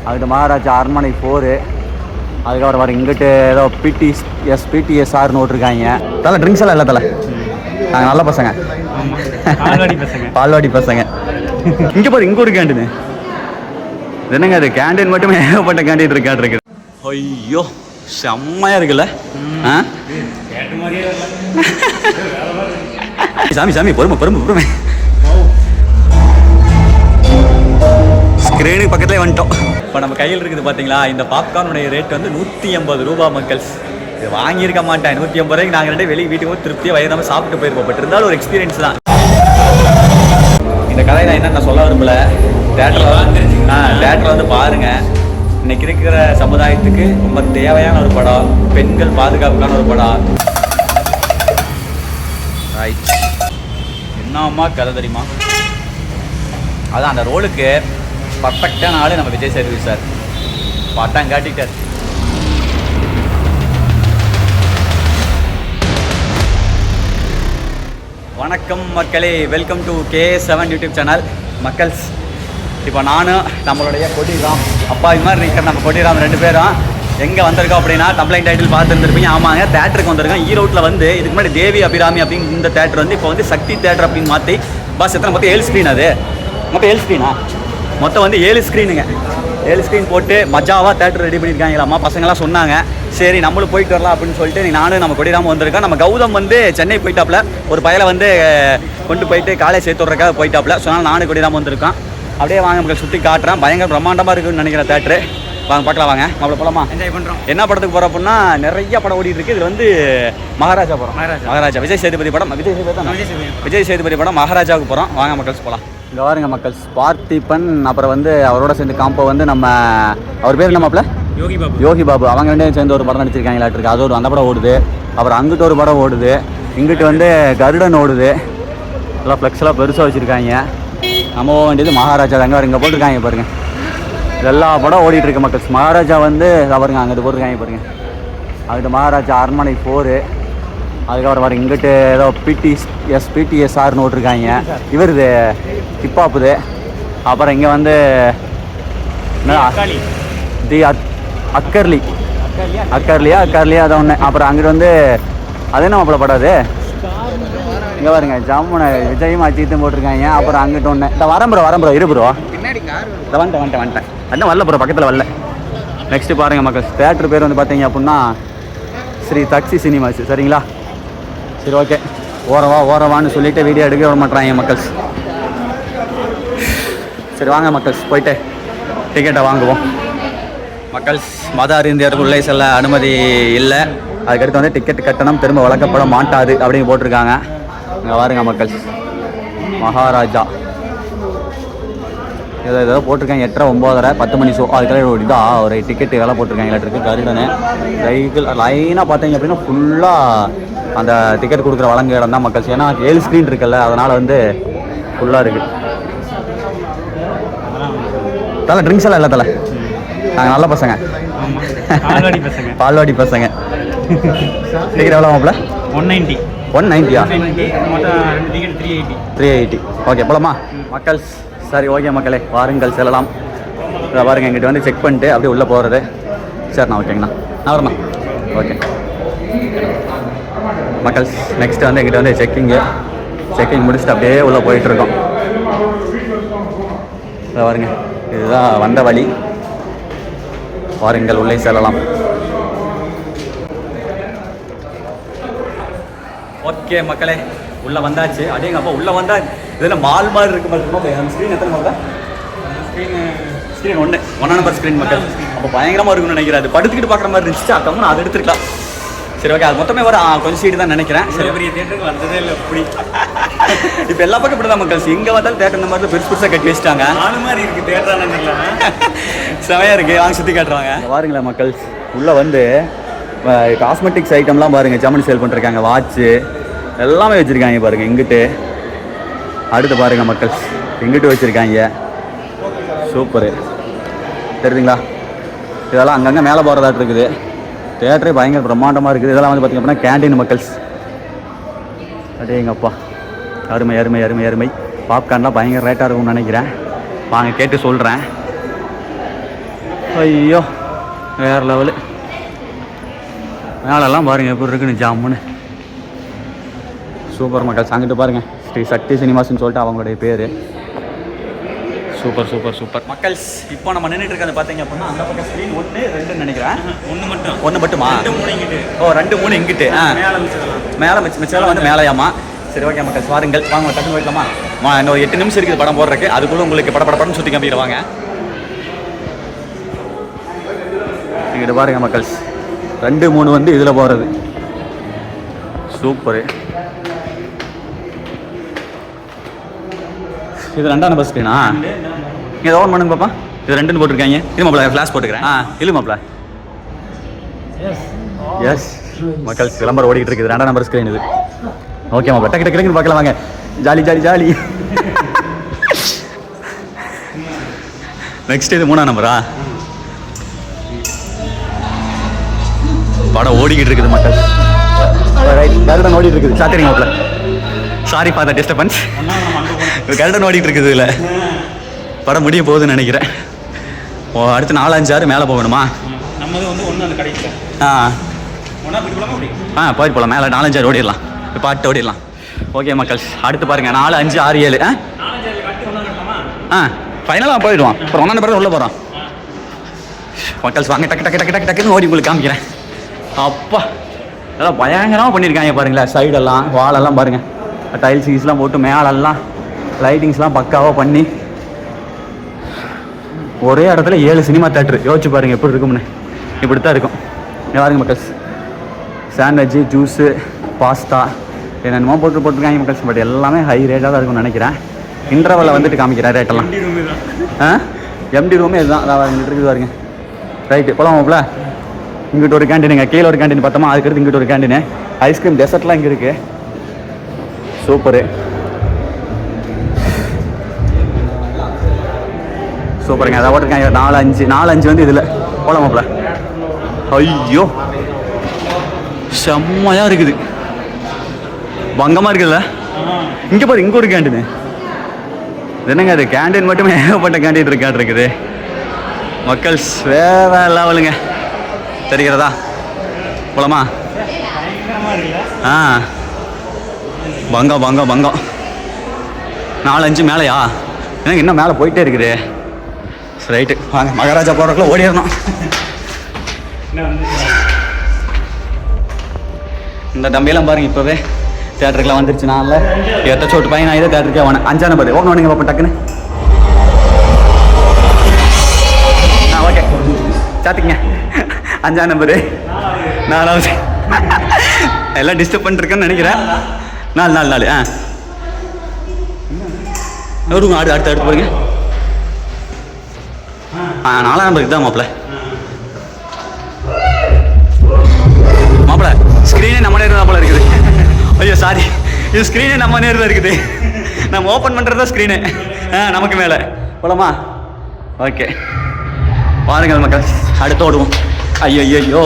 அதுக்கு மகாராஜா அரண்மனை 4. அதுக்கப்புறம் வர இங்கிட்டு ஏதோ பிடிஎஸ்ஆர்னு ஓட்டிருக்காங்க. தலை ட்ரிங்க்ஸ் எல்லாம் இல்லை தலை, நாங்கள் நல்ல பசங்க, பால்வாடி பசங்க. இங்கே பாரு, இங்கே ஒரு கேண்டீன். என்னங்க அது கேண்டீன் மட்டுமே ஏகப்பட்ட கேண்டீன் இருக்கு. ஐயோ செம்மையா இருக்குல்ல. சாமி சாமி பொறுமை பொறுமை பொறுமை. ஸ்க்ரீனுக்கு பக்கத்துலேயே வந்துட்டோம். இப்போ நம்ம கையில் இருக்குது பார்த்தீங்களா, இந்த பாப்கார்னுடைய ரேட் வந்து 180 ரூபா மக்கள்ஸ். இது வாங்கியிருக்க மாட்டேன். 180 ரூபாய்க்கு நாங்கள் ரெண்டே வெளியே வீட்டுக்கு போய் திருப்தியாக வயிறு சாப்பிட்டு போயிருப்போம். பட் இருந்தாலும் ஒரு எக்ஸ்பீரியன்ஸ் தான். இந்த கதை நான் என்ன சொல்ல விரும்பல. தேட்டரில் வந்து பாருங்கள். இன்னைக்கு இருக்கிற சமுதாயத்துக்கு ரொம்ப தேவையான ஒரு படம், பெண்கள் பாதுகாப்புக்கான ஒரு படம். ரைட், என்னம்மா கதை தெரியுமா? அதான் அந்த ரோலுக்கு பர்ஃபெக்டான ஆள் நம்ம விஜய் சேதுபதி சார். பட்டம் காட்டிட்டார். வணக்கம் மக்களே, welcome to K7 YouTube channel. மக்கள்ஸ், இப்போ நானும் நம்மளுடைய கொடிராம் அப்பாவி மாதிரி இருக்கிற நம்ம கொடிராம் 2 பேரும் எங்கே வந்திருக்கோம் அப்படின்னா, கம்ப்ளைண்ட் டைட்டில் பார்த்துருந்துருப்பீங்க. ஆமாங்க, தேட்டருக்கு வந்திருக்கோம். ஈரோட்டில் வந்து இதுக்கு முன்னாடி தேவி அபிராமி அப்படின்னு இந்த தேட்டர் வந்து இப்போ வந்து சக்தி தேட்டர் அப்படின்னு மாற்றி பாஸ் எத்தனை மொத்தம் 7 ஸ்க்ரீன். அது மொத்தம் 7 ஸ்க்ரீனா? மொத்தம் வந்து 7 ஸ்க்ரீனுங்க. 7 ஸ்க்ரீன் போட்டு மஜாவாக தேட்டர் ரெடி பண்ணியிருக்காங்களாம்மா. பசங்களாம் சொன்னாங்க, சரி நம்மளும் போயிட்டு வரலாம் அப்படின்னு சொல்லிட்டு நானும் நம்ம கொடிராம வந்திருக்கோம். நம்ம கௌதம் வந்து சென்னை போயிட்டாப்புல, ஒரு பையலை வந்து கொண்டு போயிட்டு காலேஜ் சேர்த்து விட்றக்காக போயிட்டாப்புல. சொன்னால் நானும் கொடிராம வந்திருக்கோம். அப்படியே வாங்க மக்கள், சுற்றி காட்டுறேன். பயங்கர பிரம்மாண்டமாக இருக்குன்னு நினைக்கிற தேட்டரு. வாங்க பார்க்கலாம், வாங்க நம்மள போகலாமா? என்ஜாய் பண்ணுறோம். என்ன படத்துக்கு போகிறோம் அப்படின்னா, நிறைய படம் ஓடிட்டு இருக்குது. இது வந்து மகாராஜா படம். மகாராஜா விஜய் சேதுபதி படம். விஜய் சேதுபதி படம் மகாராஜாவுக்கு போகிறோம். வாங்க மக்கள்ஸ் போகலாம். இங்கே பாருங்க மக்கள்ஸ், பார்த்திபன் அப்புறம் வந்து அவரோட சேர்ந்து காம்போ வந்து நம்ம அவர் பேர் நம்மள யோகி பாபு அவங்க 2 சேர்ந்து ஒரு படம் நடிச்சிருக்காங்களாட்டிருக்கு. அது ஒரு அந்த படம் ஓடுது. அப்புறம் அங்கிட்டு ஒரு படம் ஓடுது. இங்கிட்டு வந்து கருடன் ஓடுது. எல்லாம் ஃப்ளெக்ஸ்லாம் பெருசாக வச்சுருக்காங்க. நம்ம போக வேண்டியது மகாராஜா. அங்கே இங்கே போட்டிருக்காங்க பாருங்கள். எல்லா படம் ஓடிட்டுருக்கு மக்கள்ஸ். மகாராஜா வந்து பாருங்க அங்கிட்டு போட்டிருக்காங்க பாருங்கள். அதுக்கு மகாராஜா அரண்மனை 4. அதுக்கப்புறம் வர இங்கிட்டு ஏதோ பிடிஎஸ்ஆர்னு ஓட்டிருக்காங்க. இவருது ஹிப்ஹாப்புது. அப்புறம் இங்கே வந்து அக்கர்லியா அதை ஒன்று. அப்புறம் அங்கிட்டு வந்து அது என்ன மாப்பிள்ள படம் அது? இங்கே பாருங்க, ஜம்முனை விஜயும் அஜித்தும் போட்டிருக்காங்க. அப்புறம் அங்கிட்ட ஒன்று. இந்த வரம்புறோம் இரு ப்ரோ. இதை வந்துட்டேன் அதான் வரல ப்ரோ, பக்கத்தில் வரல. நெக்ஸ்ட்டு பாருங்கள் மக்கள், தேட்டர் பேர் வந்து பார்த்தீங்க அப்படின்னா ஸ்ரீ தக்ஷி சினிமாஸ். சரிங்களா? சரி, ஓகே. ஓரவான்னு சொல்லிவிட்டு வீடியோ எடுக்க வர மாட்டேறாங்க மக்கள்ஸ். சரி வாங்க மக்கள்ஸ், போயிட்டு டிக்கெட்டை வாங்குவோம். மக்கள்ஸ், மத அறிஞருக்கு உள்ளே செல்ல அனுமதி இல்லை. அதுக்கடுத்து வந்து டிக்கெட் கட்டணம் திரும்ப வழங்கப்பட மாட்டாது அப்படின்னு போட்டிருக்காங்க. இங்கே பாருங்க மக்கள்ஸ், மகாராஜா ஏதோ போட்டிருக்காங்க. 8:30 9:30 10 மணி ஷோ. அதுக்கெல்லாம் ஒரு இதாக ஒரு டிக்கெட்டு வேலை போட்டிருக்காங்களாட்டிருக்கு. கருடனு சைக்கிள் லைனாக பார்த்தீங்க அப்படின்னா ஃபுல்லாக அந்த டிக்கெட் கொடுக்குற வழங்க இடம் தான் மக்கள்ஸ். ஏன்னா 7 ஸ்க்ரீன் இருக்குல்ல, அதனால் வந்து ஃபுல்லாக இருக்குது. தலை ட்ரிங்க்ஸ் எல்லாம் இல்லை தலை, நாங்கள் நல்ல பசங்க, பால்வாடி பசங்க. டிக்கெட் எவ்வளோ மாப்பிள்ள? 190. 190யா? 380. ஓகே, போலாமா மக்கள்ஸ்? சரி, ஓகே மக்களே, வாருங்கள் செல்லலாம். இதை பாருங்கள், எங்கிட்ட வந்து செக் பண்ணிட்டு அப்படியே உள்ளே போகிறது. சரிண்ணா, ஓகேங்கண்ணா, நான் வரேண்ணா. ஓகே மக்கள்ஸ், நெக்ஸ்ட்டு வந்து எங்கிட்ட வந்து செக்கிங் முடிச்சுட்டு அப்படியே உள்ளே போயிட்டுருக்கோம். இதை பாருங்க, இதுதான் வந்த வழி. வாருங்கள் உள்ளே செல்லலாம். ஓகே மக்களே, உள்ளே வந்தாச்சு. அப்படியே அப்போ உள்ளே வந்தால் இதில் மால் மாதிரி இருக்கு மக்கள். அந்த ஸ்க்ரீன் எத்தனை மக்கள்? ஸ்க்ரீன் 1 நம்பர் ஸ்க்ரீன் மக்கள். அப்போ பயங்கரமாக இருக்குன்னு நினைக்கிறேன். அது படுத்துக்கிட்டு பார்க்குற மாதிரி இருந்துச்சு. அப்போ அதை எடுத்துருக்கலாம். சரி, ஓகே. அது மொத்தமே வர கொஞ்சம் சீட்டு தான் நினைக்கிறேன். சரி, பெரிய தேட்டருக்கு வந்ததே இல்லை இப்படி. இப்போ எல்லா பக்கம் இப்படி தான் மக்கள்ஸ். இங்கே வந்தாலும் தேட்டர் இந்த மாதிரி பெருசாக கட்டி வச்சுட்டாங்க. நாலு மாதிரி இருக்குது தேட்டரானு செமையாக இருக்குது. வாங்க சுற்றி காட்டுறாங்க. பாருங்களேன் மக்கள்ஸ், உள்ளே வந்து காஸ்மெட்டிக்ஸ் ஐட்டம்லாம் பாருங்கள், ஜமன் சேல் பண்ணிருக்காங்க. வாட்ச்சு எல்லாமே வச்சுருக்காங்க பாருங்கள். இங்கிட்டு அடுத்து பாருங்கள் மக்கள்ஸ், இங்கிட்டு வச்சுருக்காங்க. சூப்பரு, தெரியுதுங்களா? இதெல்லாம் அங்கங்கே மேலே போகிறதாட்டு இருக்குது. தேட்டரே பயங்கர பிரம்மாண்டமாக இருக்குது. இதெல்லாம் வந்து பார்த்திங்க அப்படின்னா கேண்டீன் மக்கள்ஸ். அப்படியே எங்கப்பா, அருமை. பாப்கார்ன்லாம் பயங்கர ரேட்டாக இருக்கும்னு நினைக்கிறேன். வாங்க கேட்டு சொல்கிறேன். ஐயோ வேறு லெவலு. மேலெல்லாம் பாருங்கள் எப்படி இருக்குன்னு ஜாமுன்னு. சூப்பர் மக்கள். அங்கிட்டு பாருங்கள் ஸ்ரீ சக்தி சினிமாஸ்ன்னு சொல்லிட்டு அவங்களுடைய பேர். சூப்பர் சூப்பர் சூப்பர் மக்கள்ஸ். இப்போ நம்ம நின்றுட்டு இருக்கிறது பார்த்தீங்க அப்படின்னா அந்த பக்கம் ஸ்க்ரீன் 1 2 நினைக்கிறேன். ஒன்று மட்டுமா? 2 3 இங்கிட்டு. ஓ 2 3 இங்கிட்டு. மேலே மிச்சம் வந்து மேலேயாமா. சரி ஓகே மக்கள் பாருங்கள். வாங்க டக்குன்னு போயிடலாமா? இன்னும் 8 நிமிஷம் இருக்குது படம் போடுறதுக்கு. அதுக்குள்ளே உங்களுக்கு படப்படப்படன்னு சுற்றி காமிடுவாங்க. இங்கிட்ட பாருங்க மக்கள்ஸ் 2 3 வந்து இதில் போகிறது. சூப்பரு. இது 2ஆம் நம்பர் ஸ்க்ரீனா? இங்கே ஓன் பண்ணுங்க பாப்பா. இது 2ன்னு போட்டிருக்காங்க. இது மாப்பிள ஃப்ளாஷ் போட்டுக்கிறேன். இல்லை மாப்பிள. எஸ் மக்கள்ஸ் விளம்பரம் ஓடிக்கிட்டு இருக்குது. 2ஆம் நம்பர் ஸ்க்ரீன் இது. ஓகே மாப்பிள டக்கு டக்குன்னு பார்க்கலாம் வாங்க. Jolly jolly jolly. நெக்ஸ்ட் இது 3ஆம் நம்பரா? படம் ஓடிக்கிட்டு இருக்குது மக்கள். கருடன் ஓடிட்டு இருக்குது. சாத்திரிங்க மாப்பிள. Sorry for the disturbance. Garudan ஓடிட்டு இருக்குது. இதில் படம் முடிய போகுதுன்னு நினைக்கிறேன். அடுத்து 4 5 6 மேலே போகணுமா? போயிட்டு போகலாம். மேலே 4 5 6 ஓடிடலாம். பாட்டு ஓடிடலாம். ஓகே மக்கள் அடுத்து பாருங்கள் 4 5 6 7 ஃபைனலாக போயிடுவான். அப்புறம் 1ஆம் நம்பர் உள்ளே போகிறான். மக்கள்ஸ் வாங்க டக்கு டக்கு டக்கு டக்கு டக்குன்னு ஓடி உங்களுக்கு காமிக்கிறேன். அப்பா அதெல்லாம் பயங்கரமாக பண்ணியிருக்காங்க பாருங்களேன். சைடெல்லாம் வாலெல்லாம் பாருங்கள். டைல்ஸ் கீஸ்லாம் போட்டு மேலெல்லாம் லைட்டிங்ஸ்லாம் பக்காவாக பண்ணி ஒரே இடத்துல 7 சினிமா தேட்டரு. யோசிச்சு பாருங்கள் எப்படி இருக்கும்னு. இப்படி தான் இருக்கும். பாருங்க மக்கள்ஸ் சாண்ட்விட்சு ஜூஸு பாஸ்தா என்னென்னமோ போட்டுருக்காங்க மக்கள்ஸ். பட் எல்லாமே ஹை ரேட்டாக தான் இருக்கும்னு நினைக்கிறேன். இன்டர்வலில் வந்துட்டு காமிக்கிறேன் ரேட்டெல்லாம். எம்டி ரூமே இதுதான். அதான் இங்கிட்டு இருக்குது பாருங்க. ரைட்டு போகலாம் மாப்பிள. இங்கிட்ட ஒரு கேண்டீனுங்க. கீழே ஒரு கேண்டீன் பார்த்தோமா, அதுக்கடுத்து இங்கிட்ட ஒரு கேண்டீனு. ஐஸ்கிரீம் டெசர்ட்லாம் இங்கே இருக்குது. சூப்பரு சூப்பருங்க. அதை போட்டிருக்காங்க 4 5 வந்து இதில் போகலாம் மாப்பிள. ஐயோ செம்மையாக இருக்குது. பங்கமாக இருக்குதுல்ல. இங்கே பாரு இங்கே ஒரு கேண்டீனு. என்னங்க அது கேண்டீன் மட்டுமே ஏகப்பட்ட கேண்டீன் இருக்குது மக்கள்ஸ். வேற லெவலுங்க. தெரிகிறதா? போலாமா? பங்கம் பங்கம் பங்கம் 4 5 மேலேயா? எனக்கு இன்னும் மேலே போயிட்டே இருக்குது. ரைட்டு வாங்க மகாராஜா போகிறக்குள்ள ஓடிடணும். இந்த தம்பியெல்லாம் பாருங்க இப்போவே தேட்டருக்குலாம் வந்துருச்சு. நான் எட்ட சோட்டு பையன் இதை தேட்டருக்கே வேணும். 5ஆம் நம்பர் ஓகே பண்ணுங்க பாப்பா டக்குன்னு. ஓகே சாத்திங்க. 5ஆம் நம்பரு 4வது எல்லாம் டிஸ்டர்ப் பண்ணிருக்கேன்னு நினைக்கிறேன். 4 வருங்க. அடுத்து பாருங்க. 4ஆம் நம்பருக்கு தான் மாப்பிள. மாப்பிள ஸ்க்ரீனே நம்ம நேரம் தான் போல இருக்குது. ஐயோ சாரி, இது ஸ்க்ரீனே நம்ம நேரம் தான் இருக்குது. நம்ம ஓப்பன் பண்ணுறது தான் ஸ்க்ரீனு. நமக்கு மேலே போலாமா? ஓகே பாருங்கள் மக்கள் அடுத்து ஓடுவோம். ஐயோ ஐயோ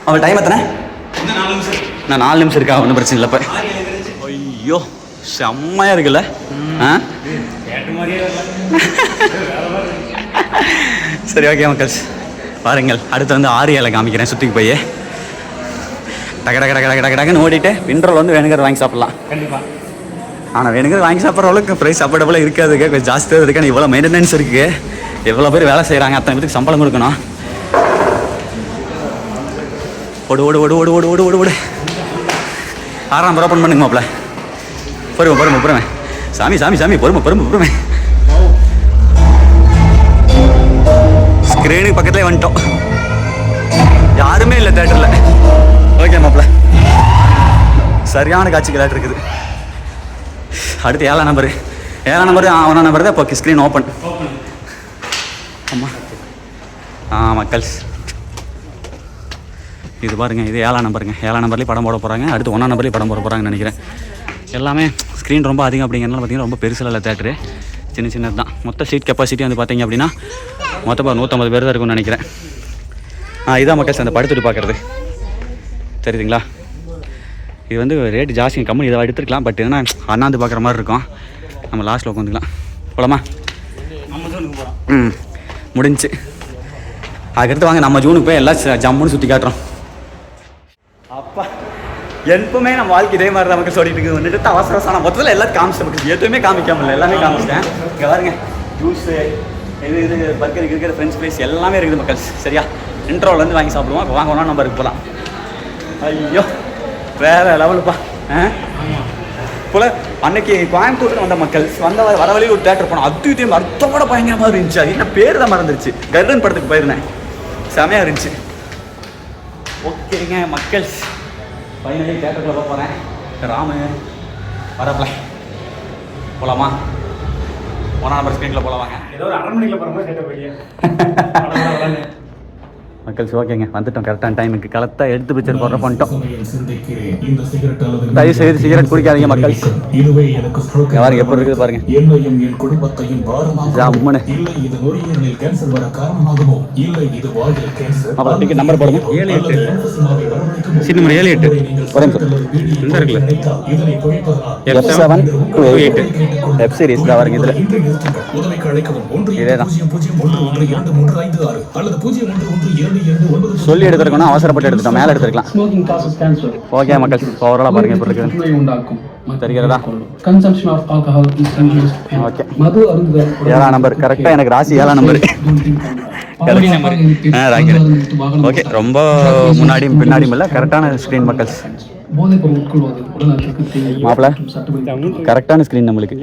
அவள் டைம் எத்தனை? நான் 4 நிமிஷம் இருக்கா? ஒன்றும் பிரச்சனை இல்லை. இப்போ ஐயோ செம்மையாக இருக்குல்ல. சரி ஓகே மக்கள்ஸ் பாருங்கள் அடுத்து வந்து 6 7 காமிக்கிறேன். சுற்றிக்கு போய் டக டக டக டக டக்குன்னு ஓடிட்டு இன்ட்ரோல் வந்து வேணுங்கிறது வாங்கி சாப்பிட்லாம். கண்டிப்பாக. ஆனால் வேணுங்கிறது வாங்கி சாப்பிட்ற அளவுக்கு ப்ரைஸ் அஃபோர்டபுளாக இருக்காதுங்க. கொஞ்சம் ஜாஸ்தியாக இருக்குது. இவ்வளோ மெயின்டெனன்ஸ் இருக்குது. எவ்வளோ பேர் வேலை செய்கிறாங்க. அத்தனை பேருக்கு சம்பளம் கொடுக்கணும். ஓடு ஓடு ஓடு ஓடு ஓடு ஓடு ஓடு ஓடு 6ஆம் நம்பர் ஓப்பன் பண்ணுங்க மாப்பிள. பொறுமை சாமி பொறுமை. ஸ்க்ரீனுக்கு பக்கத்துலேயே வந்துட்டோம். யாருமே இல்லை தேட்டரில். ஓகே மாப்பிள சரியான காட்சிகள் இருக்குது. அடுத்து 7ஆம் நம்பரு 1ஆம் நம்பர் தான் இப்போ ஸ்க்ரீன் ஓப்பன். ஆமாம் மக்கள்ஸ் இது பாருங்கள். இது 7ஆம் நம்பருங்க. 7ஆம் நம்பர்லேயும் படம் போட போகிறாங்க. அடுத்து 1ஆம் நம்பர்லேயும் படம் போட போகிறாங்கன்னு நினைக்கிறேன். எல்லாமே ஸ்க்ரீன் ரொம்ப அதிகம் அப்படிங்கிறனால பார்த்தீங்கன்னா ரொம்ப பெருசில் இல்லை தேட்டரு. சின்னது தான். மொத்த சீட் கெப்பாசிட்டி வந்து பார்த்தீங்க அப்படின்னா மொத்தமாக 150 பேர் தான் இருக்கும்னு நினைக்கிறேன். இதான் மக்கள்ஸ் அந்த படுத்துட்டு பார்க்குறது தெரியுதுங்களா? இது வந்து ரேட்டு ஜாஸ்தி கம்மி. இதை எடுத்துருக்கலாம். பட் என்ன அண்ணாந்து பார்க்குற மாதிரி இருக்கும். நம்ம லாஸ்ட்டில் உட்காந்துக்கலாம். போகலாமா? முடிஞ்சு. அதுக்கடுத்து வாங்க நம்ம ஜூனுக்கு போய் எல்லாம் ஜம்முன்னு சுற்றி காட்டுறோம். அப்பா எப்பவுமே நம்ம வாழ்க்கை இதே மாதிரி நமக்கு சொல்லிட்டு இருக்குது. வந்துட்டு அவசரம் மொத்தத்தில் எல்லாத்தையும் காமிச்சிட்டேன் நமக்கு. எதுவுமே காமிக்காமல் எல்லாமே காமிச்சிட்டேன். இங்கே பாருங்க ஜூஸு இது பர்கர் இருக்கிற ஃப்ரெஞ்ச் ஃப்ரைஸ் எல்லாமே இருக்குது மக்கள். சரியா? இன்ட்ரோலேருந்து வாங்கி சாப்பிடுவோம். இப்போ வாங்க ஒன்றா நம்பருக்கு போகலாம். ஐயோ வேறு லெவலுப்பா. போல் அன்னைக்கு கோயம்புத்தூர்னு வந்த மக்கள் வர வழியில் ஒரு தேட்டர் போனோம். அத்தையும் அர்த்தமோட பயங்கரமாக இருந்துச்சு. அது என்ன பேர் தான் மறந்துருச்சு. கர்டன் படத்துக்கு போயிருந்தேன். செமையாக இருந்துச்சு. ஓகேங்க மக்கள், ஃபைனலி தேட்டருக்குள்ள போக போகிறேன். ராமு வரப்பல போகலாமா? போனால் நம்பர் ஸ்க்ரீனில் போகலாமாங்க. ஏதோ ஒரு அரண்மனையில் போகிற மாதிரி தேட்டர் போய் மக்கள் ஓகேங்க, வந்துட்டோம் கரெக்டான டைமுக்கு. கரெக்டாக எடுத்து பிக்சர் போடுற பண்ணிட்டோம். தயவு செய்து சிகரெட் குடிக்காதீங்க மக்கள். பாருங்க எப்படி இருக்குது பாருங்க. அப்புறம் டிக்கெட் நம்பர் போடுங்க. 78 சீட் நம்பர் 78 இந்த இருக்குல்ல F728 வெப் சீரிஸ் தான் வருங்க. இதில் இதே தான் சொல்லி எடுத்துருக்கணும், அவசரப்பட்டு எடுத்துட்டோம். மேலே எடுத்துருக்கலாம். ஓகே மக்கள், ஓவராலாக பாருங்க எப்படி இருக்குது தெரிகிறதா? ஓகே 7ஆம் நம்பர் கரெக்டாக எனக்கு ராசி 7ஆம் நம்பர். ஓகே ரொம்ப முன்னாடியும் பின்னாடியும் இல்லை, கரெக்டான ஸ்க்ரீன் மக்கள். மாப்பிள்ள கரெக்டான ஸ்க்ரீன் நம்மளுக்கு.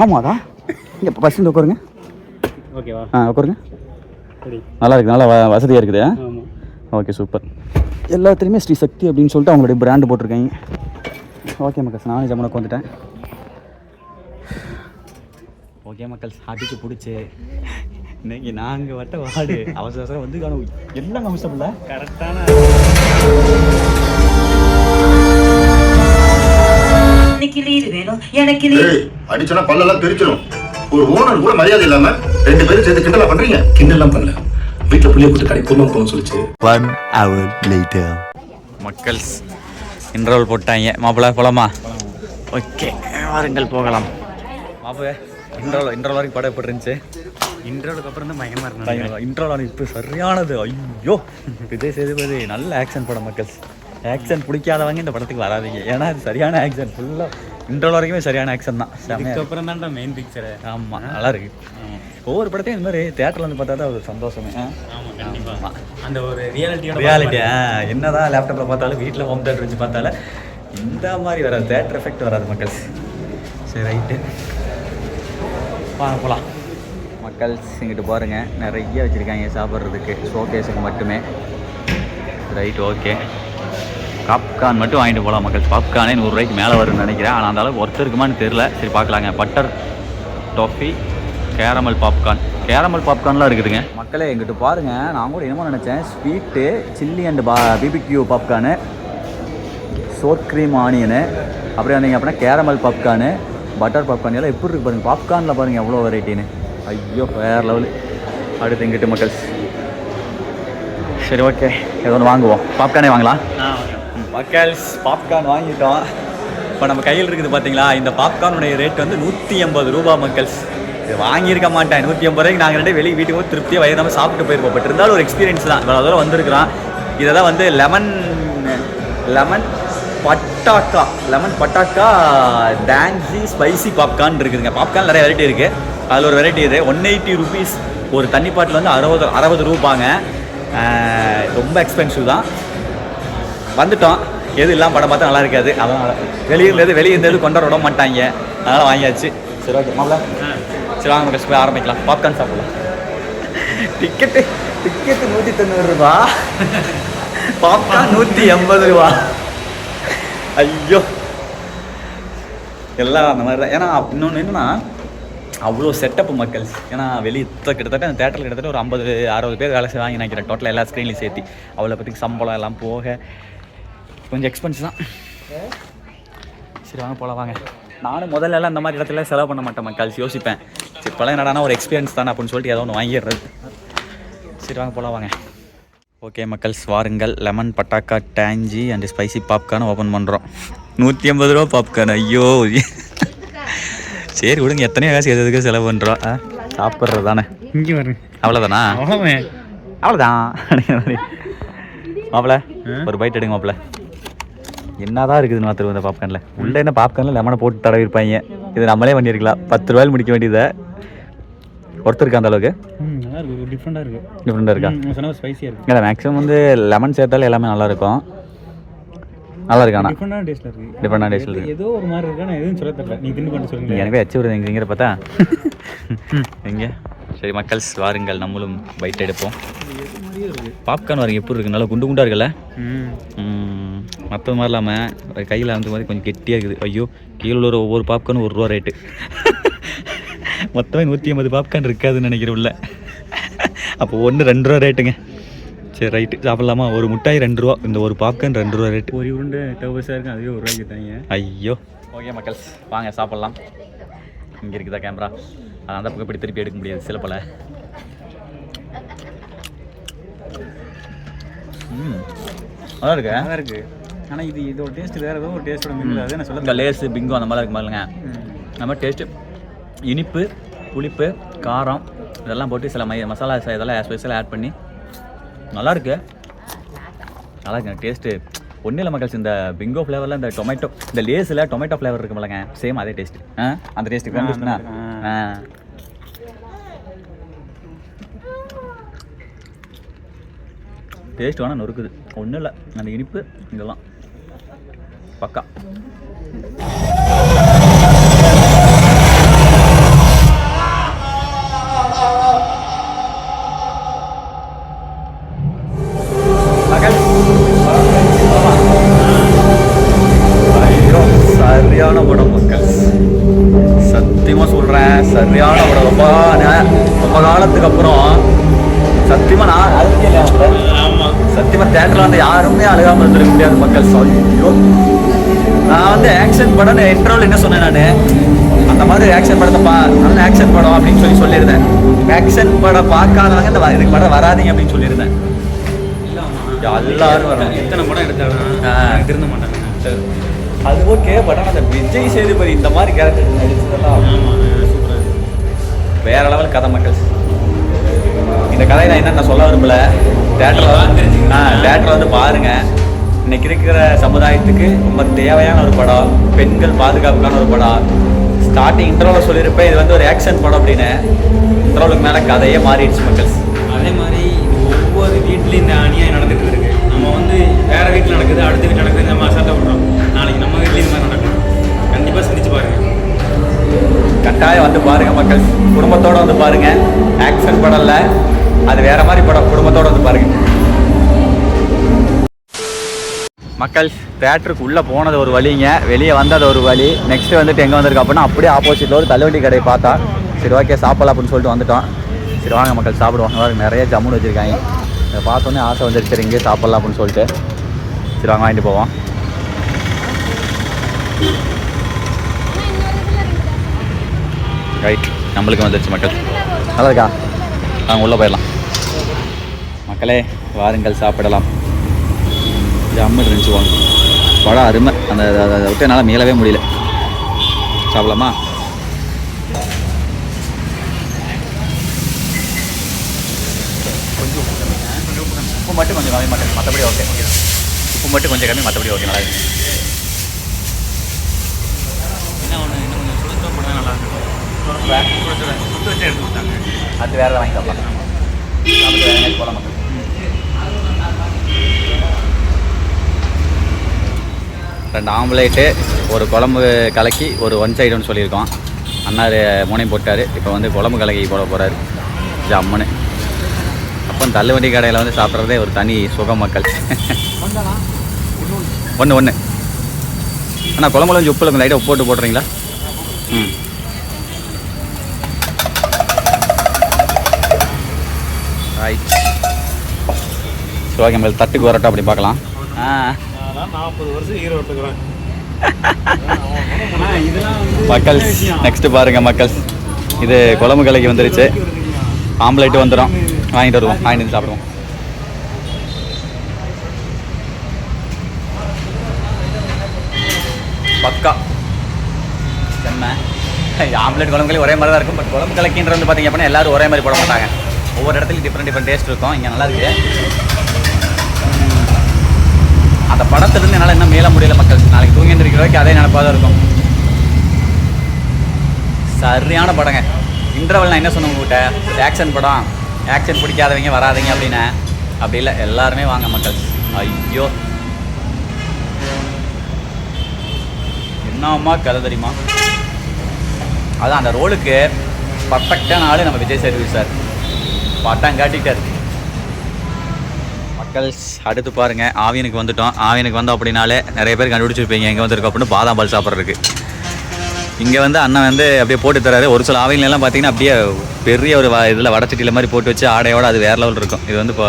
ஆமாடா, இங்கே ஃபஸ்ட்டு உட்காருங்க. ஓகேவா? உட்காருங்க. நல்லா இருக்குது, நல்லா வசதியாக இருக்குது. Okay super. எல்லாத்துலேயுமே ஸ்ரீ சக்தி அப்படின்னு சொல்லிட்டு அவங்களுடைய பிராண்டு போட்டிருக்காங்க. ஓகே மக்கள்ஸ், நானும் ஜம்முனுக்கு வந்துட்டேன். ஓகே மக்கள்ஸ், அடிச்சு பிடிச்சி இன்னைக்கு நாங்கள் வட்ட வாடு அவசர அவசரம் வந்து காணும். எல்லாம் அவசரமில்ல கரெக்டான அடிச்சனா பல்லெல்லாம் தெரிச்சிடும். ஒரு ஓனர் கூட மரியாதை இல்லாம 2 பேரும் சேர்ந்து கிண்டலா பண்றீங்க. கிண்டலாம் பண்ணல, வீட்டுல புளிய போட்டு கடை குடும்பம் போகணும்னு சொல்லிச்சு. 1 hour later மக்கள்ஸ் இன்ட்ரோல் போட்டாங்க. மாப்பிள்ள போகலாமா? ஓகே வாருங்கள் போகலாம். மாப்பிள்ள இன்ட்ரோல் வரைக்கும் படம் எப்படி இருந்துச்சு? இன்ட்ரோலுக்கு அப்புறம் தான் பயங்கரமாக இருந்தாங்க. இன்ட்ரோல் இப்போ சரியானது. ஐயோ விஜய் சேதுபதி நல்ல ஆக்ஷன் படம் மக்கள்ஸ். ஆக்ஷன் பிடிக்காதவங்க இந்த படத்துக்கு வராதிங்க. ஏன்னா அது சரியான ஆக்ஷன். ஃபுல்லாக இன்ட்ரோல் வரைக்குமே சரியான ஆக்ஷன் தான். அதுக்கப்புறம் தான்டா மெயின் பிக்சரு. ஆமாம் நல்லா இருக்கு. ஒவ்வொரு படத்தையும் இந்த மாதிரி தேட்டரில் வந்து பார்த்தா தான் ஒரு சந்தோஷமே. ஆமாம் கண்டிப்பாக. அந்த ஒரு ரியாலிட்டி என்னதான் லேப்டாப்பில் பார்த்தாலும் வீட்டில் ஹோம் தேட்டர் வச்சு பார்த்தாலும் இந்த மாதிரி வராது, தேட்டர் எஃபெக்ட் வராது மக்கள்ஸ். சரி ரைட்டு வாங்க போகலாம். மக்கள்ஸ் இங்கிட்டு பாருங்கள், நிறைய வச்சுருக்காங்க சாப்பிட்றதுக்கு, ஷோகேஸுக்கு மட்டுமே. ரைட் ஓகே, பாப்கார்ன் மட்டும் வாங்கிட்டு போகலாம் மக்கள். பாப்கார்னே 100 ரூபாய்க்கு மேலே வரும்னு நினைக்கிறேன். ஆனால் அந்த அளவுக்கு ஒருத்தர் இருக்குமான்னு தெரில. சரி பார்க்கலாங்க. பட்டர் டாஃபி, கேரமல் பாப்கார்ன்லாம் இருக்குதுங்க மக்களே. எங்கிட்ட பாருங்கள், நான் கூட என்னமோ நினச்சேன் sweet chilli and BBQ popcorn, sour cream onion, அப்படியே வந்தீங்க அப்படின்னா கேரமல் பாப்கார்னு, பட்டர் பாப்கார்ன் எல்லாம் எப்படி இருக்கு பாருங்கள். பாப்கார்னில் பாருங்கள் எவ்வளோ வெரைட்டின்னு. ஐயோ வேறு லெவலு. அடுத்து எங்கிட்ட மக்கள்ஸ். சரி ஓகே, ஏதோ ஒன்று வாங்குவோம். பாப்கார்னே வாங்கலாம் மக்கள்ஸ். பாப்கார்ன் வாங்கிட்டோம். இப்போ நம்ம கையில் இருக்குது பார்த்தீங்களா, இந்த பாப்கார்னுடைய ரேட் வந்து 180 ரூபா மக்கள்ஸ். இது வாங்கியிருக்க மாட்டேன். 180 ரூபாய்க்கு நாங்கள் ரெண்டு வெளியே வீட்டுக்கு போய் திருப்தியாக வயிறு நம்ம சாப்பிட்டு போயிருப்போம். பட் இருந்தாலும் ஒரு எக்ஸ்பீரியன்ஸ் தான். இவ்வளோ தூரம் வந்திருக்கிறான். இதை தான் வந்து லெமன் பட்டாக்கா டான்ஸி ஸ்பைசி பாப்கார்ன் இருக்குதுங்க. பாப்கார்ன் நிறைய வெரைட்டி இருக்குது. அதில் ஒரு வெரைட்டி இது 180 ருபீஸ். ஒரு தண்ணி பாட்டில் வந்து 60 ரூபாங்க. ரொம்ப எக்ஸ்பென்சிவ் தான். வந்துட்டோம், எது இல்லாமல் படம் பார்த்தா நல்லா இருக்காது. அதனால் வெளியே இருந்தது கொண்டாட விட மாட்டாங்க. அதனால் வாங்கியாச்சு. சரி ஓகே மாப்பிள்ள, சரி வாங்க கஷ்டம் போய் ஆரம்பிக்கலாம். பாப்கார்ன் சாப்பிடலாம். டிக்கெட்டு 190 ரூபா, பாப்கார்ன் 180 ரூபா. ஐயோ எல்லாம் அந்த மாதிரி தான். ஏன்னா இன்னொன்று என்னன்னா அவ்வளோ செட்டப்பு மக்கள். ஏன்னா வெளியே கிட்டத்தட்ட அந்த தேட்டரில் கிட்டத்தட்ட ஒரு 50-60 பேர் வேலை வாங்கி நினைக்கிறேன் டோட்டலாக எல்லா ஸ்க்ரீன்லையும் சேர்த்து. அவ்வளோ பற்றி சம்பளம் எல்லாம் போக கொஞ்சம் எக்ஸ்பென்ஸ் தான். சரி வாங்க போகலாம் வாங்க. நானும் முதல்லலாம் இந்த மாதிரி இடத்துல செலவு பண்ண மாட்டேன் மக்கள். யோசிப்பேன் சரி பழைய நடனா ஒரு எக்ஸ்பீரியன்ஸ் தானே அப்படின்னு சொல்லிட்டு ஏதோ ஒன்று வாங்கிடுறது. சரி வாங்க போகலாம் வாங்க. ஓகே மக்கள்ஸ் வாருங்கள். லெமன் பட்டாக்கா tangy and spicy popcorn open பண்ணுறோம். 150 ரூபா பாப்கார்ன். ஐயோ சரி விடுங்க, எத்தனையோ காசு எதுக்கு செலவு பண்ணுறோம். சாப்பிட்றது தானே. இங்கே வரேன். அவ்வளோதானா? அவ்வளோதான். மாப்பிள்ள ஒரு பைட் எடுங்க மாப்பிள்ள. என்னதான் இருக்குதுன்னு பார்த்துருவோம் இந்த பாப்கார்னில். உள்ள என்ன பாப்கார்னில் லெமனை போட்டு தடவி இருப்பாங்க. இது நம்மளே பண்ணியிருக்கலாம். 10 ரூபாயில் முடிக்க வேண்டியதை ஒருத்தர் இருக்கா அந்த அளவுக்கு. நல்லா இருக்கு, டிஃப்ரெண்டாக இருக்கு. டிஃப்ரெண்டாக இருக்கா? சொன்னால் ஸ்பைசியாக இருக்கு. இல்லை மேக்ஸிமம் வந்து லெமன் சேர்த்தாலும் எல்லாமே நல்லாயிருக்கும். நல்லா இருக்காண்ணா. டிஃப்ரெண்டான டேஸ்ட்டில் இருக்குது. டிஃப்ரெண்டான டேஸ்ட்டில் இருக்குது. ஏதோ ஒரு மாதிரி இருக்கா, நான் எதுவும் சொல்ல தெரியல. நீ தின்னு பண்ணி சொல்லுங்க. எனக்கு வச்சு விடுது எங்கே பார்த்தா எங்கே. சரி மக்கள்ஸ் வாருங்கள், நம்மளும் பைட் எடுப்போம். பாப்கார்ன் வாருங்க எப்படி இருக்குது, நல்லா குண்டு குண்டாக இருக்குல்ல. மற்றது மாதிரி இல்லாமல் கையில் வந்து மாதிரி கொஞ்சம் கெட்டியாக இருக்குது. ஐயோ கீழே உள்ள ஒவ்வொரு பாப்கார்னும் 1 ரூபா ரேட்டு. மொத்தமே 150 பாப்கார்ன் இருக்காதுன்னு நினைக்கிறேன் உள்ள. அப்போ 1 2 ரூபா ரேட்டுங்க. சரி ரைட்டு சாப்பிட்லாமா? ஒரு மிட்டாய் 2 ரூபா, இந்த ஒரு பாப்கார்ன் 2 ரூபா ரேட்டு. ஒரு உருண்டை டவர்ஸாக இருக்கும், அதுவே 1 ரூபாய்க்கு தாங்க. ஐயோ ஓகே மக்கள்ஸ் வாங்க சாப்பிட்லாம். இங்கே இருக்குதா கேமரா? அது அந்த பக்கம் இப்படி திருப்பி எடுக்க முடியாது சில பல. நல்லா இருக்கு. நல்லா இருக்கு. ஆனால் இதோட டேஸ்ட் வேறு ஏதோ ஒரு டேஸ்ட்டோட மீன். அது என்ன சொல்ல, லேஸு பிங்கோ அந்த மாதிரி இருக்கு பாருங்க. நம்ம டேஸ்ட்டு இனிப்பு புளிப்பு காரம் இதெல்லாம் போட்டு சில மசாலா இதெல்லாம் ஸ்பெஷலாக ஆட் பண்ணி நல்லாயிருக்கு. நல்லா இருக்கு டேஸ்ட்டு. ஒன்றும் இல்லை மக்கள்ஸ், இந்த பிங்கோ ஃப்ளேவரில் இந்த டொமேட்டோ, இந்த லேஸில் டொமேட்டோ ஃப்ளேவர் இருக்கு பாருங்க, சேம் அதே டேஸ்ட்டு. அந்த டேஸ்ட்டுக்கு வந்துச்சுன்னா டேஸ்ட் வேணால் நொறுக்குது. ஒன்றும் இல்லை, அந்த இனிப்பு இதெல்லாம் பக்கா. சரியான படம் மக்கள், சத்தியமாக சொல்கிறேன், சரியான படம். ரொம்ப காலத்துக்கு அப்புறம் சத்தியமாக நான் அதுக்கே இல்லை. சத்தியமாக தேட்டரில் வந்து யாருமே அழுகாமல் இருந்திருக்க முடியாது மக்கள். ஐயோ நான் வந்து ஆக்ஷன் படம் இன்டர்வல் என்ன சொன்னேன், நான் அந்த மாதிரி ஆக்ஷன் படத்தை நல்ல ஆக்ஷன் படம் அப்படின்னு சொல்லியிருந்தேன். ஆக்ஷன் படம் பார்க்காதவங்க இந்த இதுக்கு படம் வராதிங்க அப்படின்னு சொல்லியிருந்தேன். எல்லாரும் வராங்க. எத்தனை படம் எடுத்தாலும் திருந்த மாட்டாங்க. அது ஓகே, பட் ஆனால் அந்த விஜய் சேதுபதி இந்த மாதிரி கேரக்டர் நடிச்சதெல்லாம் வேற லெவல் கதை மக்கள். இந்த கதையை நான் என்ன சொல்ல விரும்பல. தேட்டரில் வந்து பாருங்க. இன்னைக்கு இருக்கிற சமுதாயத்துக்கு ரொம்ப தேவையான ஒரு படம், பெண்கள் பாதுகாப்புக்கான ஒரு படம். ஸ்டார்டிங் இன்டர்வலில் சொல்லியிருப்பேன் இது வந்து ஒரு ஆக்ஷன் படம் அப்படின்னு. இன்டர்வலுக்கு மேலே கதையே மாறிடுச்சு மக்கள். அதே மாதிரி ஒவ்வொரு வீட்லேயும் இந்த அநியாயம் நடந்துட்டு இருக்கு. நம்ம வந்து வேற வீட்டில் நடக்குது, அடுத்த வீட்டில் நடக்குது, நம்ம அசால்ட்டாக விடுறோம். நாளைக்கு நம்ம வீட்லேயும் இந்த மாதிரி நடக்கும். கண்டிப்பாக சிந்திச்சு பாருங்க. கட்டாயம் வந்து பாருங்க மக்கள், குடும்பத்தோடு வந்து பாருங்க. ஆக்ஷன் படம் இல்லை, அது வேற மாதிரி படம். குடும்பத்தோடு வந்து பாருங்க மக்கள். தேட்டருக்கு உள்ளே போனது ஒரு வழிங்க, வெளியே வந்தது ஒரு வழி. நெக்ஸ்ட்டு வந்துட்டு எங்கே வந்திருக்கு அப்படின்னா அப்படியே ஆப்போசிட்டில் ஒரு தள்ளுவண்டி கடையை பார்த்தா சரி ஓகே சாப்பிடலாம் அப்படின்னு சொல்லிட்டு வந்துட்டோம். சரி வாங்க மக்கள் சாப்பிடுவாங்க. நிறைய ஜம்முன்னு வச்சுருக்காங்க. அதை பார்த்தோன்னே ஆசை வந்துருச்சு, சரி இங்கேயே சாப்பிட்லாம் அப்படின்னு சொல்லிட்டு சரி வாங்க வாங்கிட்டு போவோம். ரைட் நம்மளுக்கு வந்துருச்சு மக்கள். நல்லா இருக்கா? நாங்கள் உள்ளே போயிடலாம் மக்களே. வாருங்கள் சாப்பிடலாம். ஜம்மு இருந்துச்சு வாங்க. படம் அருமை. அந்த அதை விட்டு என்னால் மீளவே முடியல. சாப்பிடலாமா? உப்பு மட்டும் கொஞ்சம் கம்மி மக்கள், மற்றபடி ஓகே. உப்பு மட்டும் கொஞ்சம் கம்மி, மற்றபடி ஓகே. நல்லா இருக்கு. என்ன ஒன்று இன்னும் கொஞ்சம் சுடுத்தம் போட்டால் நல்லா இருக்கும். சுட்டு வச்சு எடுத்து கொடுத்தாங்க. அது வேறு வாங்கி சாப்பிடலாம். போகலாம் மக்கள். ரெண்டு ஆம்லேட்டு ஒரு குழம்பு கலக்கி ஒரு ஒன் சைடுன்னு சொல்லியிருக்கோம். அண்ணாரு மூணையும் போட்டார். இப்போ வந்து குழம்பு கலக்கி போட போகிறாரு ஜம்முன்னு. அப்போ தள்ளுவண்டி கடையில் வந்து சாப்பிட்றதே ஒரு தனி சுகம் மக்கள். ஒன்று அண்ணா குழம்புல கொஞ்சம் உப்பு லைட்டாக உப்பு போட்டு போட்டுறீங்களா? ரைட். சரி ஓகே நம்மளுக்கு தட்டுக்கு வரட்டும் அப்படி பார்க்கலாம். 40 வருஷம் ஹீரோ எடுத்துக்கிறேன் மக்கள். நெக்ஸ்ட்டு பாருங்கள் மக்கள், இது குழம்பு கலைக்கு வந்துருச்சு. ஆம்லேட்டு வந்துடும். வாங்கிட்டு வருவோம், வாங்கிட்டு வந்து சாப்பிடுவோம். செம்ம. ஆம்லெட் குழம்புகளே ஒரே மாதிரி தான் இருக்கும். பட் குழம்பு கலக்கின்றது வந்து பார்த்தீங்க அப்படின்னா எல்லாரும் ஒரே மாதிரி போட மாட்டாங்க. ஒவ்வொரு இடத்துலையும் டிஃப்ரெண்ட் டேஸ்ட் இருக்கும். இங்கே நல்லா இருக்கு. அந்த படத்துலேருந்து என்னால் இன்னும் மேல முடியல மக்கள். நாளைக்கு தூங்கி எழுந்திருக்கிற வரைக்கும் அதே நினைப்பாக தான் இருக்கும். சரியான படங்க. இன்டர்வல் நான் என்ன சொன்னேன் உங்கள்கிட்ட, ஆக்ஷன் படம், ஆக்ஷன் பிடிக்காதவங்க வராதிங்க அப்படின்னு. அப்படி இல்லை, எல்லாருமே வாங்க மக்கள். ஐயோ என்னம்மா கதை தெரியுமா. அதான் அந்த ரோலுக்கு பர்ஃபெக்டான ஆள் நம்ம விஜய் சேதுபதி சார். பட்டம் காட்டிட்டார் மக்கள். அடுத்து பாருங்கள், ஆவியனுக்கு வந்துட்டோம். ஆவியனுக்கு வந்தோம் அப்படின்னாலே நிறைய பேர் கண்டுபிடிச்சிருப்பீங்க எங்கே வந்திருக்கோம் அப்படின்னு. பாதாம் பால் சாப்பிட்றதுக்கு இங்கே வந்து அண்ணன் வந்து அப்படியே போட்டு தராரு. ஒரு சில ஆவியெல்லாம் பார்த்தீங்கன்னா அப்படியே பெரிய ஒரு இதில் வடச்சட்டியில் மாதிரி போட்டு வச்சு ஆடையோடு அது வேறு லெவல் இருக்கும். இது வந்து இப்போ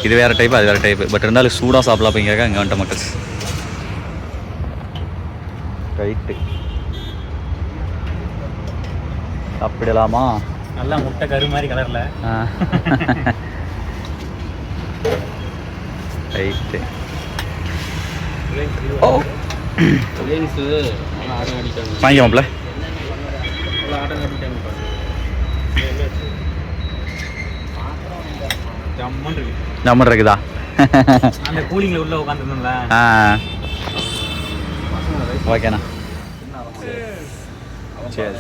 இது வேறு டைப்பு, அது வேறு டைப்பு. பட் இருந்தாலும் சூடாக சாப்பிடலாம் அப்படிங்கிறக்க இங்கே வந்துட்ட மக்கள். ரைட்டு சாப்பிடலாமா? நல்லா முட்டை கரு மாதிரி கலரில். ரைட்டு. ஓ வாங்கிக்கோம்ல. ஜம்மன் இருக்குதா? அந்த கூலிங்கில் உள்ள உட்காந்துருந்தோம்ல. ஓகேண்ணா. சரி.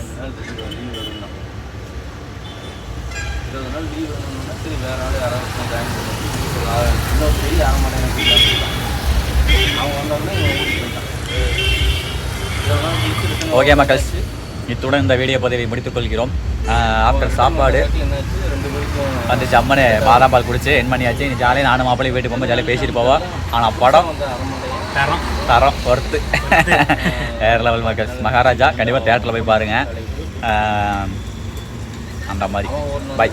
ஓகே மக்கள், இத்துடன் இந்த வீடியோ பதிவை முடித்துக் கொள்கிறோம். ஆஃப்டர் சாப்பாடு வந்து ஜம்மனு பாதாம் பால் குடிச்சு என் பண்ணியாச்சு. நீ ஜாலியாக நானும் மாப்பிள்ளையும் வீட்டுக்கு போகும்போது ஜாலியாக பேசிட்டு போவோம். ஆனால் படம் தரம் ஒர்த்து வேறு லெவல் மக்கள். மகாராஜா கண்டிப்பாக தேட்டரில் போய் பாருங்கள். அந்த மாதிரி பை.